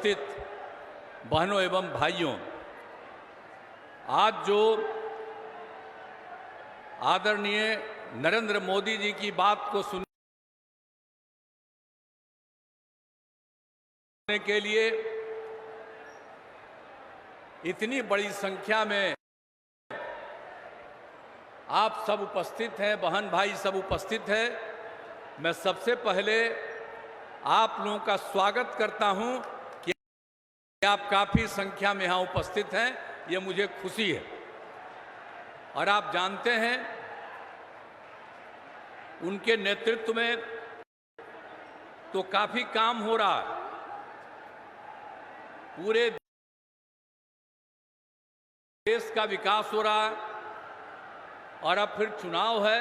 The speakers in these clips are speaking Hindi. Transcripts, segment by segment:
स्थित बहनों एवं भाइयों, आज जो आदरणीय नरेंद्र मोदी जी की बात को सुनने के लिए इतनी बड़ी संख्या में आप सब उपस्थित हैं, बहन भाई सब उपस्थित हैं। मैं सबसे पहले आप लोगों का स्वागत करता हूं कि आप काफी संख्या में यहां उपस्थित हैं, ये मुझे खुशी है। और आप जानते हैं उनके नेतृत्व में तो काफी काम हो रहा है, पूरे देश का विकास हो रहा है और अब फिर चुनाव है,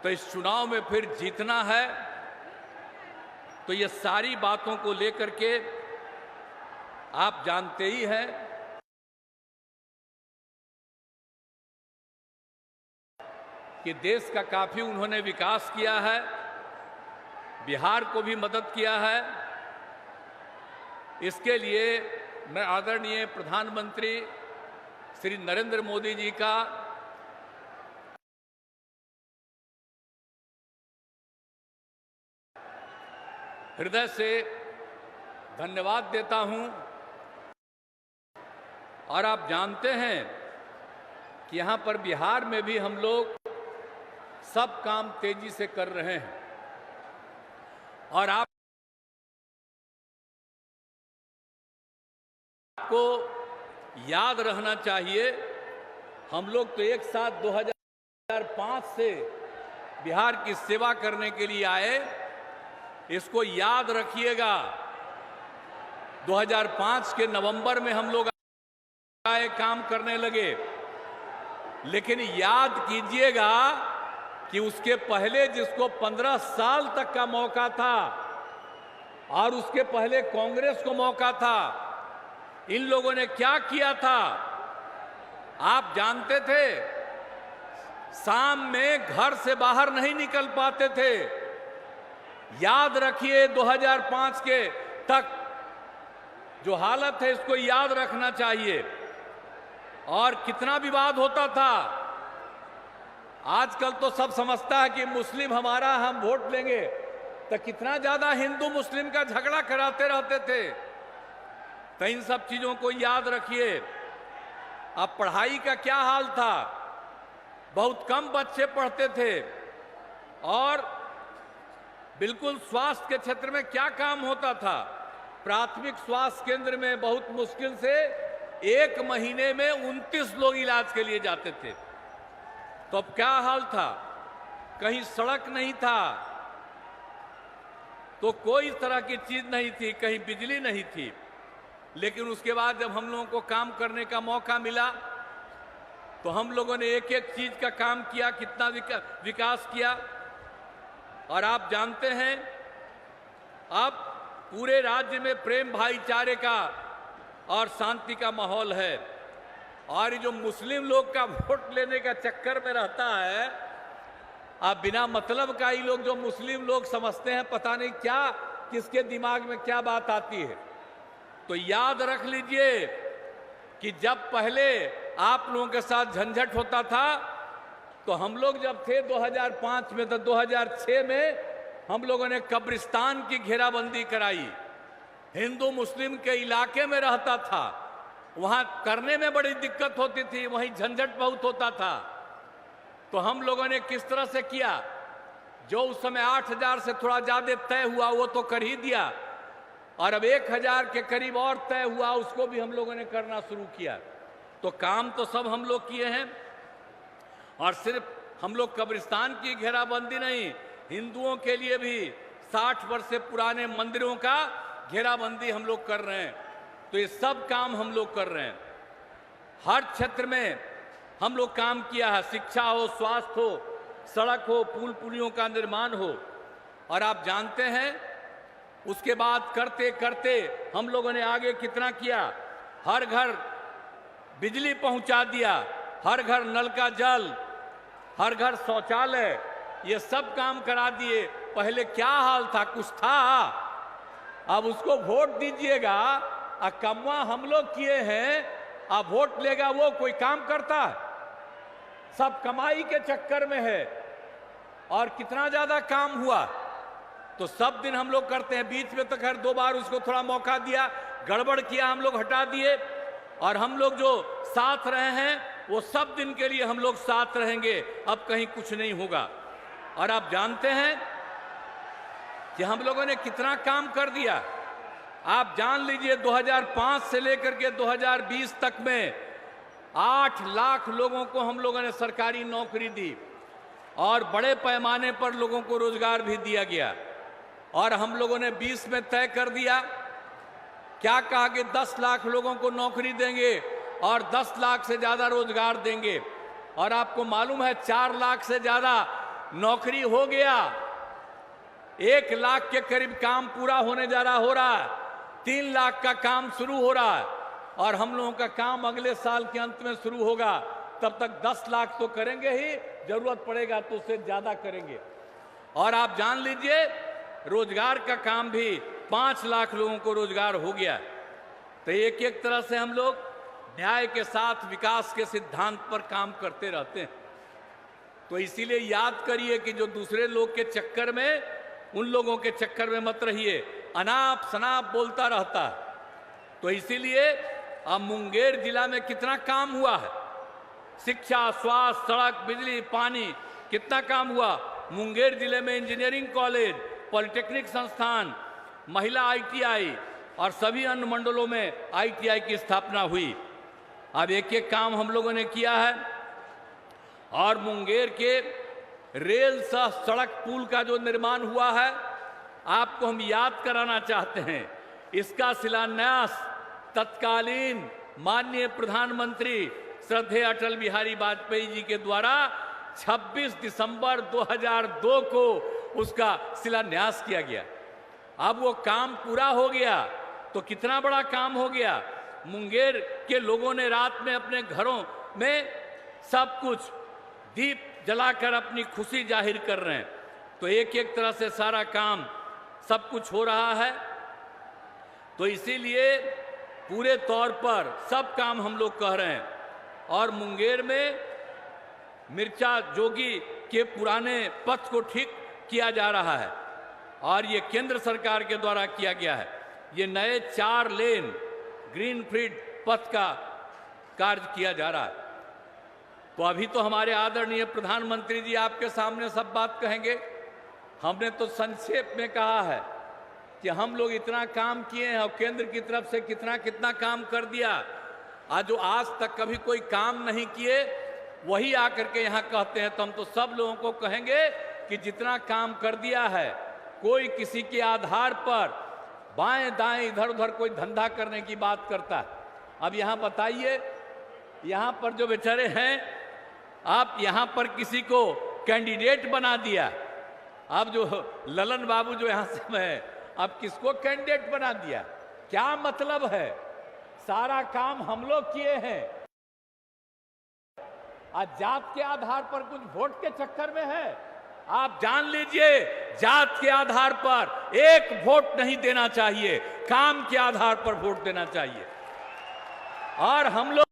तो इस चुनाव में फिर जीतना है। तो ये सारी बातों को लेकर के आप जानते ही हैं कि देश का काफी उन्होंने विकास किया है, बिहार को भी मदद किया है। इसके लिए मैं आदरणीय प्रधानमंत्री श्री नरेंद्र मोदी जी का हृदय से धन्यवाद देता हूं। और आप जानते हैं कि यहां पर बिहार में भी हम लोग सब काम तेजी से कर रहे हैं और आपको याद रहना चाहिए, हम लोग तो एक साथ 2005 से बिहार की सेवा करने के लिए आए। इसको याद रखिएगा, 2005 के नवंबर में हम लोग आए, काम करने लगे। लेकिन याद कीजिएगा कि उसके पहले जिसको 15 साल तक का मौका था और उसके पहले कांग्रेस को मौका था, इन लोगों ने क्या किया था आप जानते थे? शाम में घर से बाहर नहीं निकल पाते थे। याद रखिए 2005 के तक जो हालत है, इसको याद रखना चाहिए। और कितना विवाद होता था। आजकल तो सब समझता है कि मुस्लिम हमारा, हम वोट लेंगे, तो कितना ज्यादा हिंदू मुस्लिम का झगड़ा कराते रहते थे। तो इन सब चीजों को याद रखिए। अब पढ़ाई का क्या हाल था, बहुत कम बच्चे पढ़ते थे और बिल्कुल स्वास्थ्य के क्षेत्र में क्या काम होता था, प्राथमिक स्वास्थ्य केंद्र में बहुत मुश्किल से एक महीने में 29 लोग इलाज के लिए जाते थे। तो अब क्या हाल था, कहीं सड़क नहीं था, तो कोई तरह की चीज नहीं थी, कहीं बिजली नहीं थी। लेकिन उसके बाद जब हम लोगों को काम करने का मौका मिला तो हम लोगों ने एक एक चीज का काम किया, कितना विकास किया। और आप जानते हैं अब पूरे राज्य में प्रेम भाईचारे का और शांति का माहौल है। और ये जो मुस्लिम लोग का वोट लेने का चक्कर में रहता है, आप बिना मतलब का ही लोग, जो मुस्लिम लोग समझते हैं पता नहीं क्या, किसके दिमाग में क्या बात आती है। तो याद रख लीजिए कि जब पहले आप लोगों के साथ झंझट होता था, तो हम लोग जब थे 2005 में, तो 2006 में हम लोगों ने कब्रिस्तान की घेराबंदी कराई। हिंदू मुस्लिम के इलाके में रहता था, वहां करने में बड़ी दिक्कत होती थी, वहीं झंझट बहुत होता था। तो हम लोगों ने किस तरह से किया, जो उस समय 8000 से थोड़ा ज्यादा तय हुआ वो तो कर ही दिया, और अब 1000 के करीब और तय हुआ, उसको भी हम लोगों ने करना शुरू किया। तो काम तो सब हम लोग किए हैं। और सिर्फ हम लोग कब्रिस्तान की घेराबंदी नहीं, हिंदुओं के लिए भी 60 वर्ष से पुराने मंदिरों का घेराबंदी हम लोग कर रहे हैं। तो ये सब काम हम लोग कर रहे हैं। हर क्षेत्र में हम लोग काम किया है, शिक्षा हो, स्वास्थ्य हो, सड़क हो, पुल पुलियों का निर्माण हो। और आप जानते हैं उसके बाद करते करते हम लोगों ने आगे कितना किया, हर घर बिजली पहुंचा दिया, हर घर नल का जल, हर घर शौचालय, ये सब काम करा दिए। पहले क्या हाल था, कुछ था? अब उसको वोट दीजिएगा, कमवा हम लोग किए हैं, अब वोट लेगा वो, कोई काम करता है? सब कमाई के चक्कर में है। और कितना ज्यादा काम हुआ तो सब दिन हम लोग करते हैं। बीच में तो खैर 2 बार उसको थोड़ा मौका दिया, गड़बड़ किया, हम लोग हटा दिए। और हम लोग जो साथ रहे हैं वो सब दिन के लिए हम लोग साथ रहेंगे, अब कहीं कुछ नहीं होगा। और आप जानते हैं कि हम लोगों ने कितना काम कर दिया। आप जान लीजिए 2005 से लेकर के 2020 तक में 8 लाख लोगों को हम लोगों ने सरकारी नौकरी दी और बड़े पैमाने पर लोगों को रोजगार भी दिया गया। और हम लोगों ने 20 में तय कर दिया, क्या कहा कि 10 लाख लोगों को नौकरी देंगे और 10 लाख से ज्यादा रोजगार देंगे। और आपको मालूम है 4 लाख से ज्यादा नौकरी हो गया, 1 लाख के करीब काम पूरा होने जा रहा हो रहा है, 3 लाख का काम शुरू हो रहा है और हम लोगों का काम अगले साल के अंत में शुरू होगा। तब तक 10 लाख तो करेंगे ही, जरूरत पड़ेगा तो उससे ज्यादा करेंगे। और आप जान लीजिए रोजगार का काम भी 5 लाख लोगों को रोजगार हो गया। तो एक एक तरह से हम लोग न्याय के साथ विकास के सिद्धांत पर काम करते रहते हैं। तो इसीलिए याद करिए कि जो दूसरे लोग के चक्कर में, उन लोगों के चक्कर में मत रहिए, अनाप शनाप बोलता रहता है। तो इसीलिए अब मुंगेर जिला में कितना काम हुआ है, शिक्षा, स्वास्थ्य, सड़क, बिजली, पानी, कितना काम हुआ। मुंगेर जिले में इंजीनियरिंग कॉलेज, पॉलिटेक्निक संस्थान, महिला ITI और सभी अन्य मंडलों में ITI की स्थापना हुई। अब एक एक काम हम लोगों ने किया है। और मुंगेर के रेल सह सड़क पुल का जो निर्माण हुआ है, आपको हम याद कराना चाहते हैं। इसका शिलान्यास तत्कालीन माननीय प्रधानमंत्री श्रद्धेय अटल बिहारी वाजपेयी जी के द्वारा 26 दिसंबर 2002 को उसका शिलान्यास किया गया। अब वो काम पूरा हो गया तो कितना बड़ा काम हो गया। मुंगेर के लोगों ने रात में अपने घरों में सब कुछ दीप जलाकर अपनी खुशी जाहिर कर रहे हैं। तो एक एक तरह से सारा काम सब कुछ हो रहा है। तो इसीलिए पूरे तौर पर सब काम हम लोग कह रहे हैं। और मुंगेर में मिर्चा जोगी के पुराने पथ को ठीक किया जा रहा है और ये केंद्र सरकार के द्वारा किया गया है। ये नए 4 लेन ग्रीनफील्ड पथ का कार्य किया जा रहा है। तो अभी तो हमारे आदरणीय प्रधानमंत्री जी आपके सामने सब बात कहेंगे। हमने तो संक्षेप में कहा है कि हम लोग इतना काम किए हैं और केंद्र की तरफ से कितना कितना काम कर दिया। आज जो आज तक कभी कोई काम नहीं किए वही आकर के यहाँ कहते हैं। तो हम तो सब लोगों को कहेंगे कि जितना काम कर दिया है, कोई किसी के आधार पर बाएं दाएं इधर उधर कोई धंधा करने की बात करता है। अब यहाँ बताइए, यहाँ पर जो बेचारे हैं, आप यहाँ पर किसी को कैंडिडेट बना दिया। अब जो ललन बाबू जो यहाँ से है, अब किसको कैंडिडेट बना दिया? क्या मतलब है? सारा काम हम लोग किए हैं। आज जात के आधार पर कुछ वोट के चक्कर में है। आप जान लीजिए जात के आधार पर एक वोट नहीं देना चाहिए, काम के आधार पर वोट देना चाहिए। और हम लोग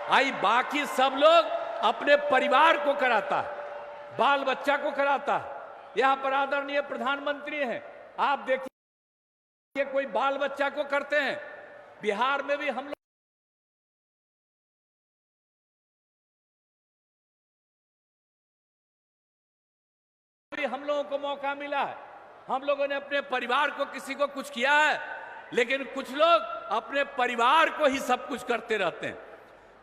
आई बाकी सब लोग अपने परिवार को कराता है, बाल बच्चा को कराता है। यहां पर आदरणीय प्रधानमंत्री हैं, आप देखिए कोई बाल बच्चा को करते हैं। बिहार में भी हम लोगों को मौका मिला है। हम लोगों ने अपने परिवार को किसी को कुछ किया है, लेकिन कुछ लोग अपने परिवार को ही सब कुछ करते रहते हैं।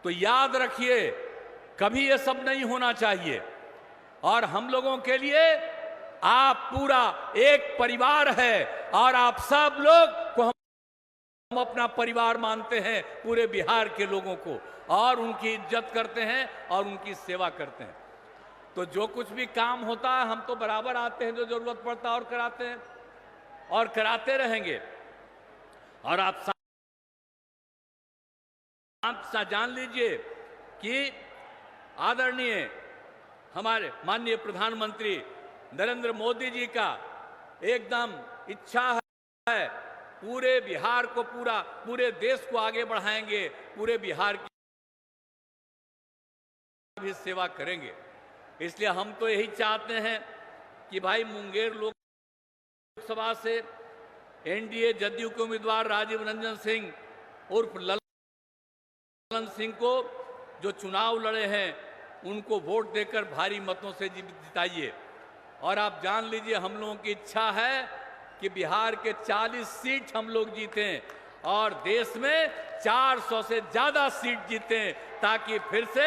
तो याद रखिए कभी ये सब नहीं होना चाहिए। और हम लोगों के लिए आप पूरा एक परिवार है और आप सब लोग को हम अपना परिवार मानते हैं, पूरे बिहार के लोगों को, और उनकी इज्जत करते हैं और उनकी सेवा करते हैं। तो जो कुछ भी काम होता है हम तो बराबर आते हैं, जो जरूरत पड़ता है और कराते हैं और कराते रहेंगे। और आप जान लीजिए कि आदरणीय हमारे माननीय प्रधानमंत्री नरेंद्र मोदी जी का एकदम इच्छा है, पूरे बिहार को पूरे देश को आगे बढ़ाएंगे, पूरे बिहार की भी सेवा करेंगे। इसलिए हम तो यही चाहते हैं कि भाई मुंगेर लोकसभा से एनडीए जदयू के उम्मीदवार राजीव रंजन सिंह उर्फ ललन सिंह को जो चुनाव लड़े हैं उनको वोट देकर भारी मतों से जिताइए। और आप जान लीजिए हम लोगों की इच्छा है कि बिहार के 40 सीट हम लोग जीतें और देश में 400 से ज्यादा सीट जीतें, ताकि फिर से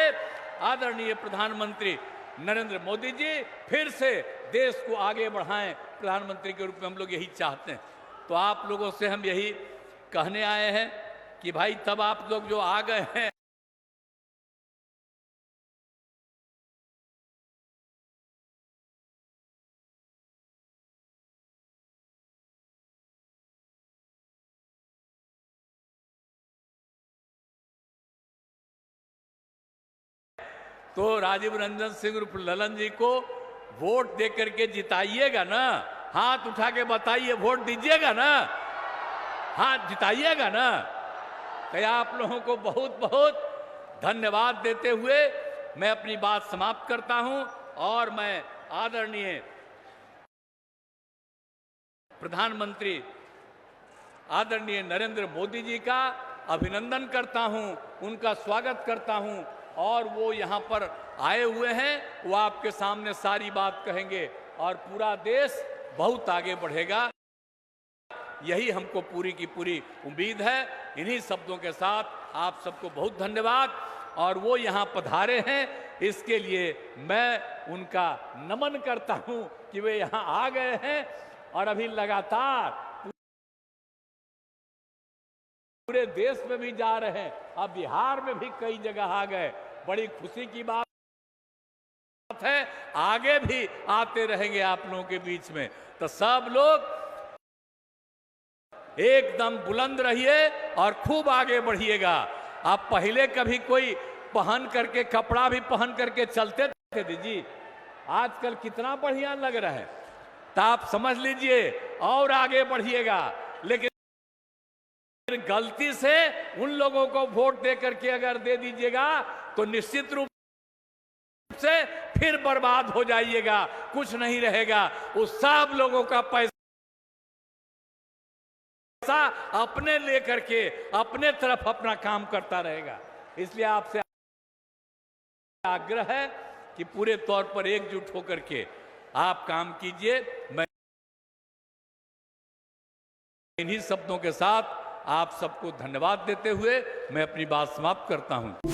आदरणीय प्रधानमंत्री नरेंद्र मोदी जी फिर से देश को आगे बढ़ाएं। प्रधानमंत्री के रूप में हम लोग यही चाहते हैं। तो आप लोगों से हम यही कहने आए हैं कि भाई तब आप लोग जो आ गए हैं तो राजीव रंजन सिंह उर्फ ललन जी को वोट देकर के जिताइएगा ना। हाथ उठा के बताइए, वोट दीजिएगा ना, हाथ जिताइएगा ना। तो आप लोगों को बहुत बहुत धन्यवाद देते हुए मैं अपनी बात समाप्त करता हूं और मैं आदरणीय प्रधानमंत्री आदरणीय नरेंद्र मोदी जी का अभिनंदन करता हूं, उनका स्वागत करता हूं। और वो यहाँ पर आए हुए हैं, वो आपके सामने सारी बात कहेंगे और पूरा देश बहुत आगे बढ़ेगा, यही हमको पूरी की पूरी उम्मीद है। इन्हीं शब्दों के साथ आप सबको बहुत धन्यवाद। और वो यहाँ पधारे हैं, इसके लिए मैं उनका नमन करता हूँ कि वे यहाँ आ गए हैं और अभी लगातार पूरे देश में भी जा रहे हैं, अब बिहार में भी कई जगह आ गए। बड़ी खुशी की बात है, आगे भी आते रहेंगे आप लोगों के बीच में। तो सब लोग एकदम बुलंद रहिए और खूब आगे बढ़िएगा। आप पहले कभी कोई पहन करके कपड़ा भी पहन करके चलते थे दीजिए, आजकल कितना बढ़िया लग रहा है। तो आप समझ लीजिए और आगे बढ़िएगा। लेकिन गलती से उन लोगों को वोट दे करके अगर दे दीजिएगा तो निश्चित रूप से फिर बर्बाद हो जाइएगा, कुछ नहीं रहेगा। उस सब लोगों का पैसा अपने लेकर के अपने तरफ अपना काम करता रहेगा। इसलिए आपसे आग्रह है कि पूरे तौर पर एकजुट होकर के आप काम कीजिए। मैं इन्हीं शब्दों के साथ आप सबको धन्यवाद देते हुए मैं अपनी बात समाप्त करता हूं।